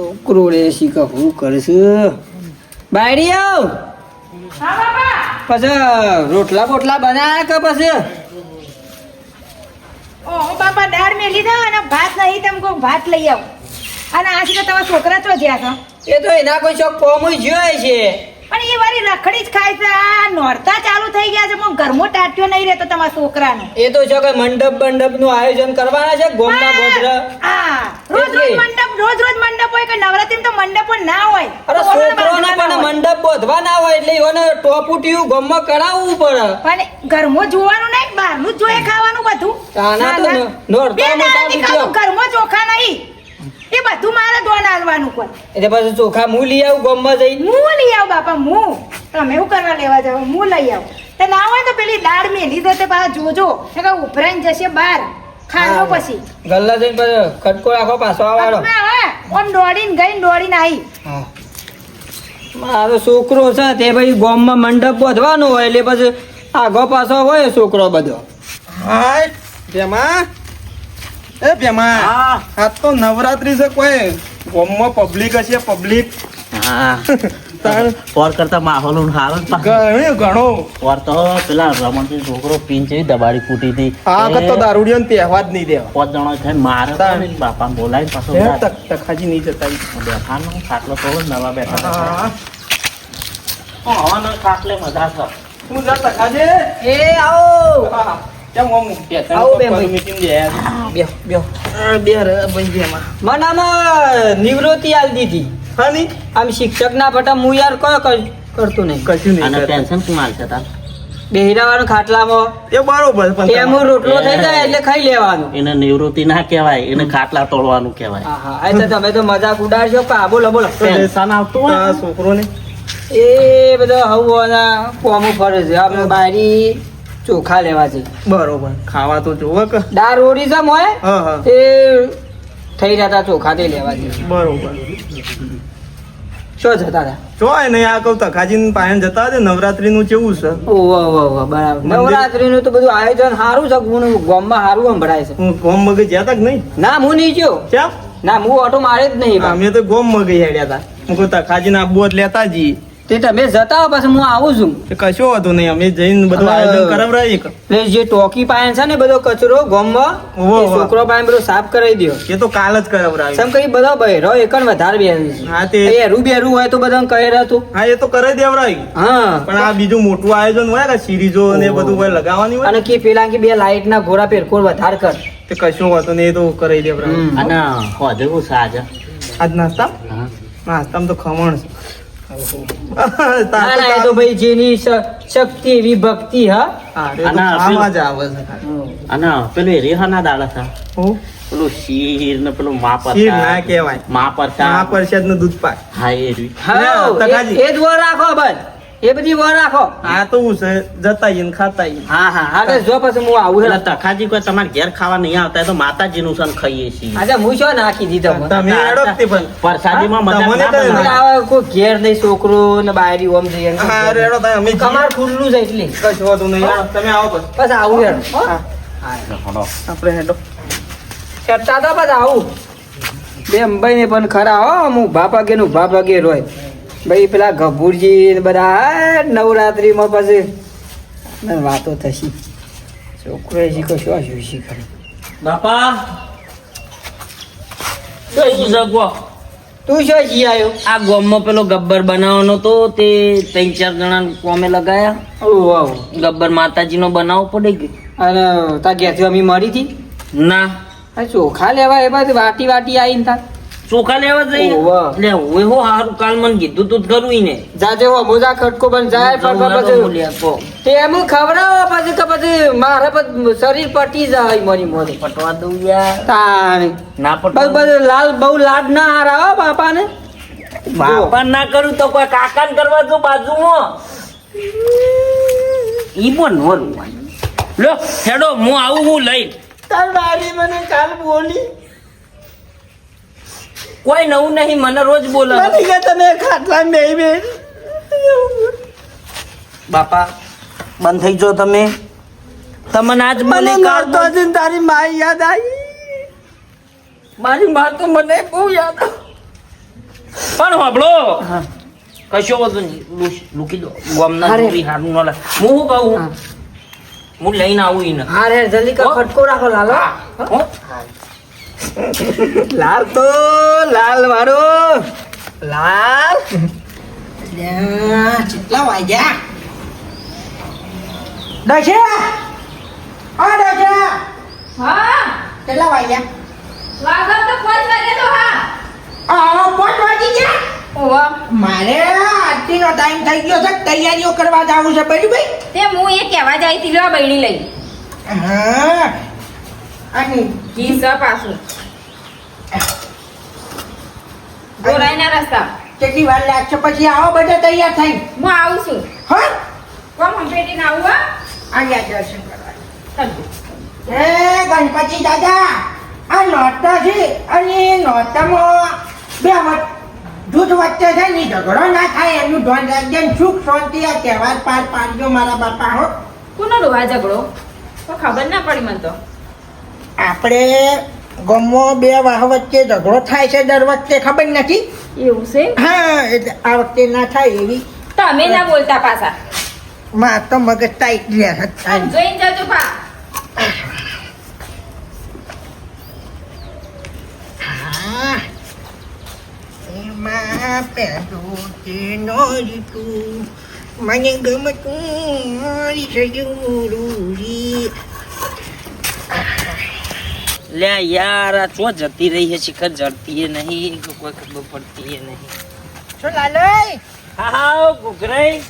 છોકરો રે શીખા હું કરીશ બાયડી આવ હા બાપા પછી રોટલા બોટલા બનાયા કે પછી ઓ બાપા દાળ મેલી દો અને ભાત નહીં તમ કો ભાત લઈ આવ અને આ છે તમારા છોકરા તો જ્યાં છો એ તો એના કોઈ શોખ કોમ જોય છે પણ એ વારી રખડી જ ખાય છે આ નોરતા ચાલુ થઈ ગયા છે પણ ઘરમાં ટાટ્યો નહીં રહેતો તમારા છોકરાનો એ તો છે કે મંડપ નું આયોજન કરવાના છે ગોમના ગોધરા હા રોજ મંડપ હોય કે નવરાત્રી તો મંડપ ના હોય અરે છોકરોને પણ મંડપ બોધવા ના હોય એટલે એને ટોપુટિયું ગોમમાં કરાવવું પડે પણ ઘરમાં જોવાનું નહીં બહારનું જ જોઈએ ખાવાનું બધું તાના તો નોરતા ઘરમાં ચોખા નહીં એ બધું મારે દોન આલવાનું કોઈ એટલે પછી ચોખા હું લઈ આવું ગોમમાં જઈને હું લઈ આવ બાપા હું તમે એવું કરવા લેવા જાવ હું લઈ આવ તે ના હોય તો પેલી દાળ મેલી દે તે પાછા જોજો કે ઉભરાઈને જશે બહાર ખાજો પછી ગલ્લા જઈને પછી ખટકો રાખો પાછો આવવાનો ઓમ દોડીને આવી મારો છોકરો છે તે ભાઈ ગોમમાં મંડપ બોધવાનો હોય એટલે પછી આગો પાછો હોય છોકરો બધો હાય ભેમા એ ભેમા આ તો નવરાત્રી છે કોઈ ગોમમાં પબ્લિક હશે પબ્લિક પોર કરતા માહોલ હાલ ઘણો પોર તો પેલા રમણથી છોકરો પીન જેવી દબાડી ફૂટી હતી આ વખત તો દારૂડિયો પહેવા જ નહીં દેવા 5 જણો થઈને મારે બાપા બોલાવી પાછો તખાજી નહીં જતા બેઠાનો ખાટલો તો નવા બેઠા હવાનો ખાટલે મજા છે હું જા તખાજે એ આવો કેમ ઓમ આવો બે ભાઈ. મીટિંગ દે બેહો બેહો બે રે ભાઈ ભેમા મને આમાં નિવૃત્તિ આલી દીધી હા નહીં આમ શિક્ષક ના ફટા હું યાર કરતું નહીં કશું નહીં અને કરતા. ટેન્શન કોણ હાલશે તાર બેહીરાવાનું ખાટલામાં એ બરોબર પણ એમાં રોટલો થઈ જાય એટલે ખાઈ લેવાનું એને નિવૃત્તિ ના કહેવાય એને ખાટલા તોડવાનું કહેવાય હા હા આ તો તમે તો મજાક ઉડાડશો કા બોલો બોલો ટેન્શન આવતું હોય આ છોકરોને એ બધો હવોના કોમો ફરે છે આપણે બારી ચોખા લેવા છે બરોબર ખાવા તો જોવે કે દાળ ઓરિઝમ હોય હા હા તે થઈ જતા ચોખા તે લેવા છે બરોબર શું જતા હતા જોય નહીં આ કહું તખાજી પાયણ જતા હતા નવરાત્રી નું કેવું છે ઓહો બરાબર નવરાત્રીનું તો બધું આયોજન સારું છે ગામમાં સારું સંભળાય છે હું ગોમ મગજ જતા કે નહીં ના હું નહીં ગયો કેમ ના હું ઓટો મારે જ નહીં અમે તો ગોમ મગજ હેડ્યા હતા હું કહું તખાજી ના આબુ જ લેતા જઈએ તે તમે જતા હો પછી હું આવું છું એ કશો હતો નહીં અમે જઈને બધું આયોજન કરાવરાઈએ કે. એટલે જે ટોકી પાયણ છે ને બધો કચરો ગામમાં ઓહો. એ છોકરો પાયણ બધો સાફ કરાવી દ્યો એ તો કાલ જ કરાવરાયું સમ કરી બધો બહેરો એકણ વધારે બેરું હા તે એરું બેરું હોય તો બધા કહે હતું હા એ તો કરાવી દેવરાયું હા પણ આ બીજું મોટું આયોજન હોય કે સિરીઝો ને એ બધું હોય લગાવવાની હોય અને કે પેલા કે બે લાઈટ ના ઘોડા પેરકોર વધારે કર તે કશું હતો ને એ તો કરાવી દેવરાયું અને હોજે હું સાજા આજ નાસ્તા હા નાસ્તામાં તો ખમણ છે ના ના એ તો ભાઈ જેની શક્તિ એવી ભક્તિ હા હા, એ તો અને ખાવા જ આવે છે ખાલી. અને પેલું રેહાના દાડા હતા હું? પેલું શીર ને પેલું શીર ના કહેવાય મા મહાપરિષદ નું દૂધ પાક હા એ રહ્યું. હા તકાજી. એ જ વર રાખો બસ એ બધી વર રાખો આ તો હું છે જતા ને ખાતા હા હા હા તો જો પછી હું આવું એટલે હેલા તખાજી કોઈ તમારે ઘેર ખાવા નહીં આવતા તો માતાજીનું સન ખાઈએ છીએ આજે હું શું નાખી દીધો મને? તમે અડકતી પણ પ્રસાદીમાં હા, મજાક તમને ના તો બનાવે. આવા કોઈ ઘેર નહીં છોકરો ને બાયરી ઓમ જઈએ હા રેડો તમે અમે કમાર ખુલ્લું છે એટલી કશું હોતું નહીં હેડો, તમે આવો પછી બસ આવું હેડ હો? હા હળો. આપણે હેડો કરતા તો બસ આવું બે અંબાઈ ને પણ ખરા હો હું ભાપાગે નું ભાપાગે રોય ભાઈ પેલા ગભુરજી ને બધા આ નવરાત્રીમાં પછી ને વાતો થશી છોકરો શીખો શું શું શીખે બાપા શું જગવો તું શું જી આવ્યો આ ગોમમાં પેલો ગબ્બર બનાવવાનો તો તે 3-4 જણા કોમે લગાયા ઓહ વાહ ગબ્બર માતાજીનો બનાવવો પડે કે અને તા ઘેરથી અમે મળી હતી ના આ ચોખા લેવા એ બાદ વાટી વાટી આવીને તા ચોખા લેવા જઈએ ઓહો. એટલે હું હો હારું કાલ મને કીધું તું જ ખરું ઈ ને જાજે હો મોજા ખટકો બન જાય પછી તે એમ ખવડાવો પછી કે પછી મારે પછી શરીર પટી જાય મરી મરી પટવા દઉં યાર તાણી ના બસ પટવા બસ લાલ બહુ લાડ ના હારા હો બાપાને બાપા ના કરું તો કોઈ કાકાને કરવા દઉં બાજુમાં ઈ પણ નો લો હેડો હું આવું હું લઈ તાર બારી મને કાલ બોલી કોઈ નવું નહીં મને રોજ બોલે મને કે તને ખાટલા નહીં બેન બાપા બંધ થઈ જો તમે તમને આજ મને મને નડતો જ ને તારી માઈ યાદ આવી મારી માં તો મને બહુ યાદ આવી પણ હોબળો હા કશો વધુ નહીં લૂકી દો ગોમના અરે. ચોરી હારું ન લાગે હું શું કહું હા. હું લઈને આવું ઈને હા રે જલ્દી કર હો? ફટકો રાખો લાલો હો? લાલ તો લાલ મારો લાલ કેટલા વાગ્યા દશા હા દશા હા કેટલા વાગ્યા વાગર તો 5 વાગે તો હા 5 વાગી ગયા ઓવા મારે આરતીનો ટાઈમ થઈ ગયો છે તૈયારીઓ કરવા જાવું છે બરી ભાઈ તે હું એ કહેવા જાય તી લો બૈણી લઈ હા અને કી સ પાછું ગોરાઈના રસ્તા કેટલી વાર લાગશે પછી આવો બધા તૈયાર થઈ હું આવું છું હા કોમ હંપેટીને આવું હા અહીંયા દર્શન કરવા ચાલજો. હે ગણપતિ દાદા આ નોરતા છે અને એ નોરતામાં બે જૂથ વચ્ચે છે ને ઝઘડો ના થાય એનું ધ્યાન રાખજે ને સુખ શાંતિ આ તહેવાર પાર પાડજો મારા બાપા હો કોનો ડોહા ઝઘડો તો ખબર ના પડી મને તો આપણે ગામમાં બે વાહ વચ્ચે ઝઘડો થાય છે દર વખતે ખબર નથી એવું છે હા એટલે આ વખતે ના થાય એવી તમે ના બોલતા પાછા માં તો મગજ ટાઈટ રહે છે જોઈને જજો પા હા એમાં પેલું તે નોરીતું મને ગમતું મારી સજુરુરી લે યાર આ ચો જતી રહી છે શિખર જડતી નહીં કે કોઈ ખબર પડતી નહીં શું લાલય હા ગુગરાઈ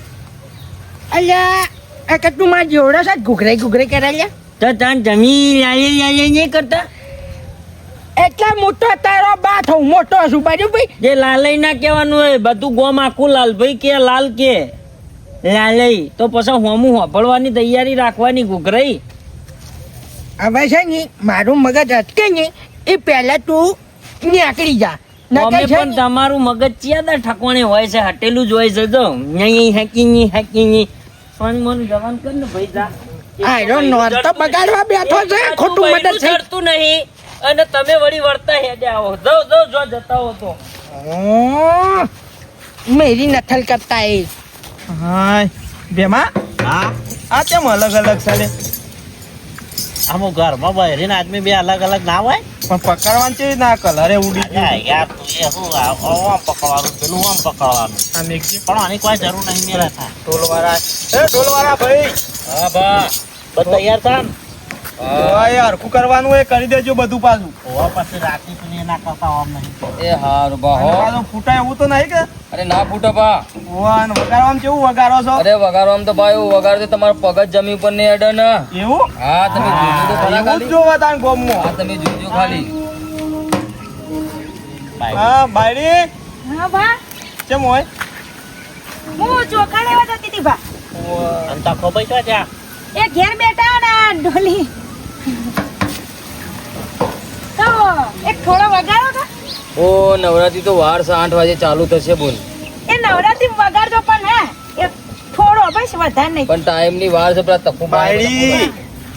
અલ્યા આ કે તું માર જોડો છે ઘુઘરાઈ કરાલ્યા તો તાન જમી લાલે લાલે નહીં કરતા એટલા મોટો તારો બા થઉં મોટો છું બાજુ ભાઈ જે લાલઈ ના કહેવાનું હોય બધું ગોમ આખું લાલભાઈ કે લાલ કે લાલઈ તો પછી હોમું હોભળવાની તૈયારી રાખવાની ગુગરાઈ હવે છે ને મારું મગજ અટકે ને એ પહેલા તું નીકળી જા અમે નકર છે પણ ને, તમારું મગજ ચિયાદા ઠકવાણે હોય છે હટેલું જ હોય છે જો નહીં હેકી પણ મને જવાન કર ને ભાઈ જા આયરો નોર તો બગાડવા બેઠો છે ખોટું મદદ છે ચડતું નહીં અને તમે વળી વળતા હેડે આવો જો જતા હો તો ઓ, મેરી નથલ કરતા એ હાય બેમાં હા આ કેમ અલગ અલગ ચાલે આમો ઘરમાં બહેરીને આદમી બે અલગ અલગ ના હોય પણ પકડવાનું છે ના કલરે ઉડી ગયું યાર તું એ શું આમ પકડવાનું પેલું આમ પકડવાનું આ મેઘજી પણ આની કોઈ જરૂર નહીં મેરા થાય ઢોલવાળા ઢોલવાળા ભાઈ હા બા બધું તૈયાર થાન હા યાર હરખું કરવાનું એ કરી દેજો બધું પાછું હોવા પછી રાતી પણ એના કરતા આમ નહીં એ હારું બા અને હો પાછું ફૂટાય એવું તો નહીં કે અરે ના ફૂટો બા ઓવા અને વગાડવામાં કેવું વગાડો છો અરે વગાડો આમ તો ભાઈ એવું વગાડો તો તમારો પગ જ જમી ઉપર નહીં અડે ને એવું હા તમે જોજો તો ખરા એવું જ ખાલી જોવા તાન ગોમમાં હા તમે જોજો ખાલી હા બાયડી હા બા કેમ હોય હું ચોખા લેવા જતી હતી બા અને તકો ભાઈ તો જા એ ઘેર બેઠા ને આ ઢોલી તો એક થોડો વગાડો તો ઓ નવરાત્રી તો વાર 8 વાગે ચાલુ થશે બોલ એ નવરાત્રી વગાડજો પણ હે એક થોડો બસ વધારે નહીં પણ ટાઈમ ની વાર છે પેલા તકુ બાયડી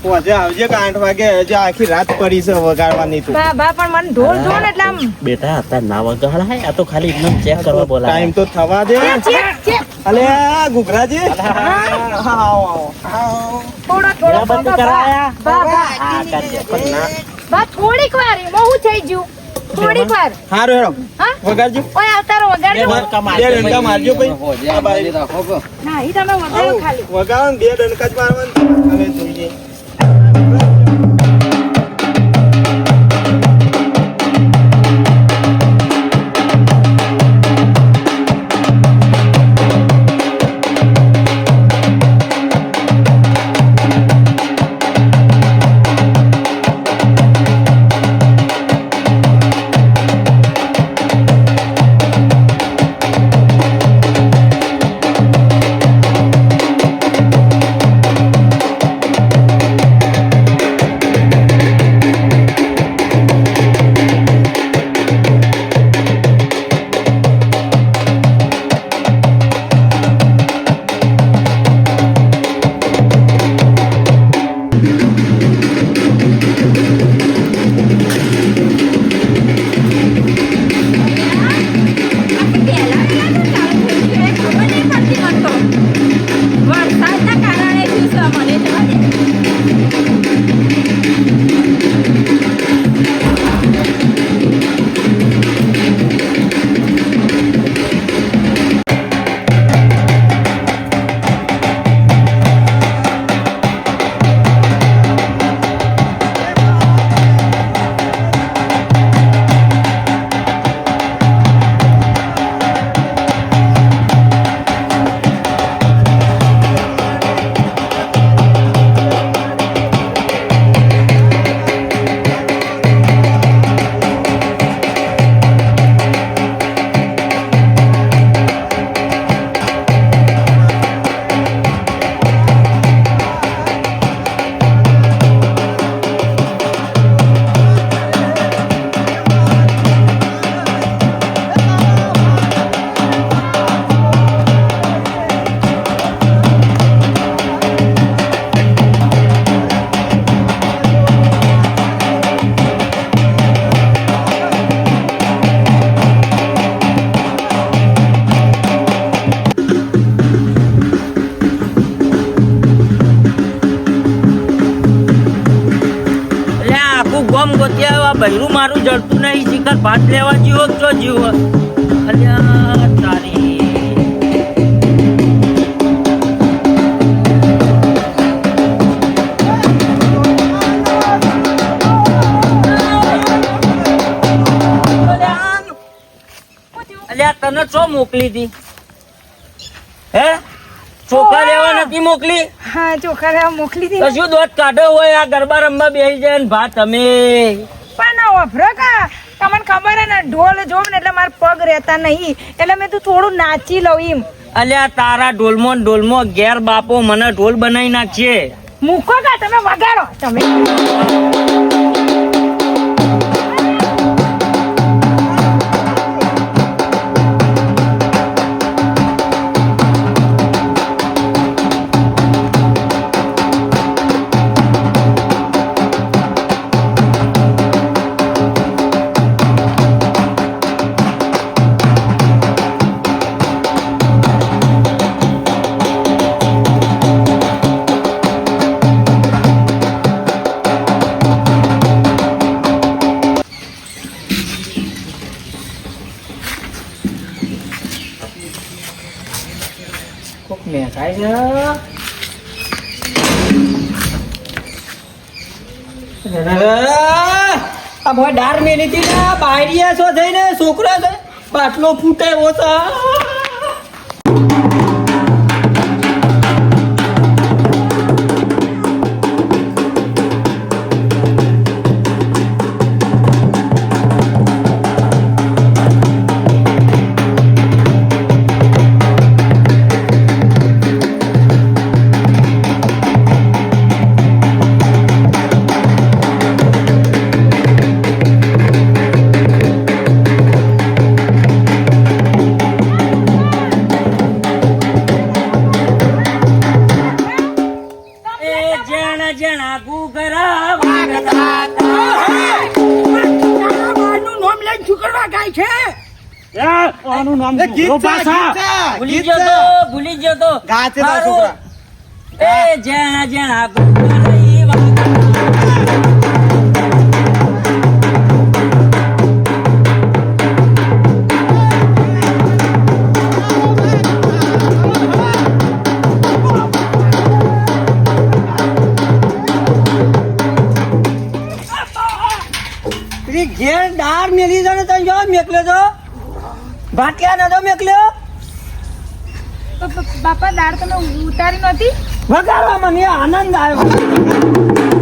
આજે આવજે કે 8 વાગે હજી આખી રાત પડી છે વગાડવાની તું બા પણ મને ઢોલ જો ને એટલે આમ બેટા અત્યારે ના વગાડ હે આ તો ખાલી એકદમ ચેક કરવા બોલાય ટાઈમ તો થવા દે ચેક અલે આ ગુગરાજી આવો થોડો મેરા બંધ કરાયા બા હા કાજે પણ ના બા થોડીક વાર એમાં હું થઈ ગયું થોડીક વાર હારો હેરો હા વગાડજો ઓય આવતારો વગાડજો બે ડંકા બે ડંકા મારજો ભાઈ હોજે બાજુ રાખો કે ના ઈ તમે વગાડો ખાલી વગાડો ને બે ડંકા જ મારવાનું હવે જોઈએ ગોતી આવ્યો આ બૈરું મારું જડતું નહીં શિખર ભાત લેવા જીવો તો જીવો અલ્યા તારી અલ્યા તને ચો મોકલી હતી હે ચોખા લેવા નથી મોકલી હા ચોખા લેવા મોકલી હતી તો શું દોત કાઢો હોય આ ગરબા રમવા બેસી જાય ને ભાત અમે પણ વફરો કા તમને ખબર હે ને ઢોલ જોવ ને એટલે મારા પગ રહેતા નહીં એટલે મેં તું થોડું નાચી લઉં એમ અલ્યા તારા ઢોલમાં ઘેર બાપો મને ઢોલ બનાવી નાખશે મૂકો કા તમે વગાડો તમે મેં થાય છે આ ભાઈ ડાર મેલી હતી ને બાયરિયા છો થઈને છોકરા છે બાટલો ફૂટે ઓછા ભૂલી ગયો તો ગાતે તો મારું. છોકરા. એ જેણા જેણા ગુગરી ઘેર ડાર મેલી છે ને તને જો મેકલ્યો તો ભાટિયા નતો મેકલ્યો બાપા દાળ તમે ઉતારી નહોતી વગાડવા મને આનંદ આવ્યો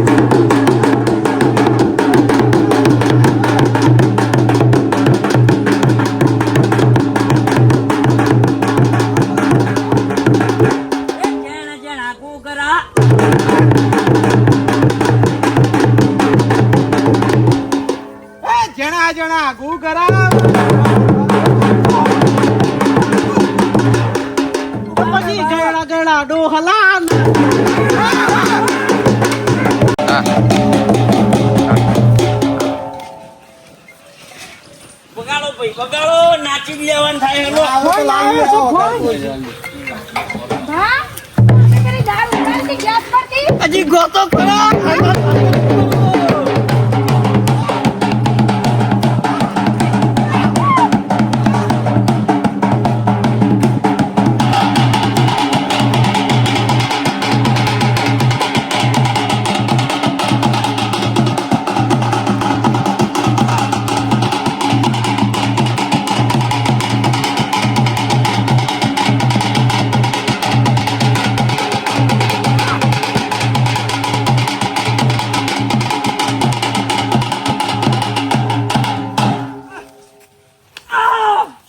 જેણા જેણા ગુગરા જણા જણા ગુગરા પછી ગળા ગળા ડોહલા બગાડો ભાઈ બગાડો નાચી જ લેવાનું થાય એનો હા તમારી દાળ ઉતારતી ગેસ પરથી હજી ગોતો ખરા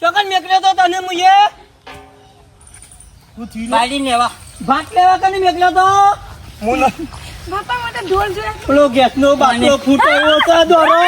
ચોકન મેકલ્યો તો તને મુયે બાળી લેવા ભાત લેવા કને મેકલ્યો તો બાપા મને ઢોલ જોયા પેલો ગેસ નો બાટલો ફૂટેવો છે દોરો